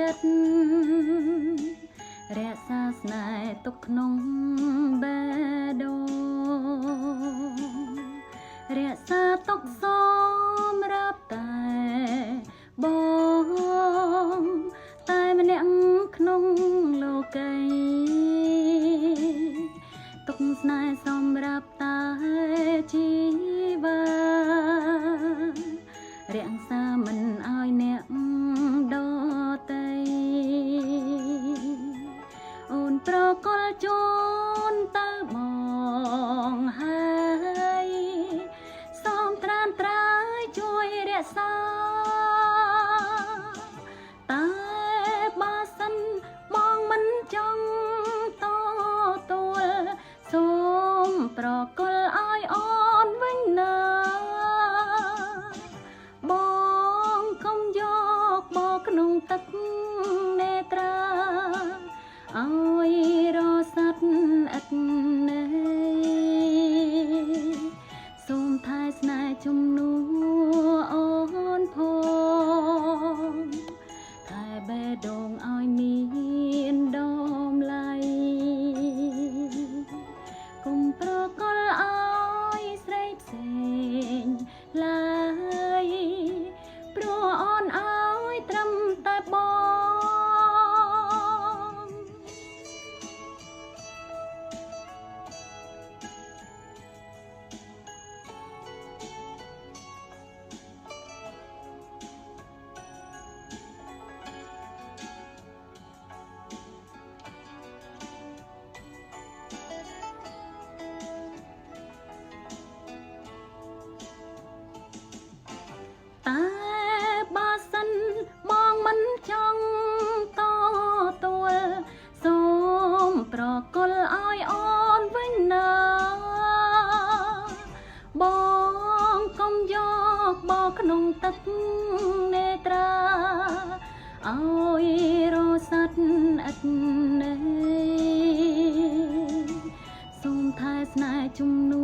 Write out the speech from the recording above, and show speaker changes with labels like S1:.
S1: ចិត្តរក្សាស្នេហ៍ទុកក្នុងបេះដូងរក្សាទុកសម្រាប់តែបងតែម្នាក់ក្នុងលោកីទុកស្នេហ៍សម្រាប់តែជីវិតរក្សាមិនឲ្យអ្នកដទៃអូនប្រកល់ជូនទៅបងហើយសូមត្រានត្រាយជួយរក្សាតែបើសិនបងមិនចង់តទួលសូមប្រកល់ឲ្យអូនវិញណាបងកុំយកបោក្នុងទឹកនេត្រាឲ្យរសាត់ឥតន័យសូមថែស្នេហ៍ជំនួសអូនផងថែបេះដូងឲ្យមានដំឡៃកុំប្រកល់ឲ្យស្រីផ្សេងឡើយព្រោះអូនឲ្យត្រឹមតែបងតែបើសិនបងមិនចង់តទួលសូមប្រកល់ឲ្យអូនវិញណាបងកុំយកបោក្នុងទឹកនេត្រាឲ្យរសាត់ឥតន័យសូមថែស្នេហ៍ជំនួ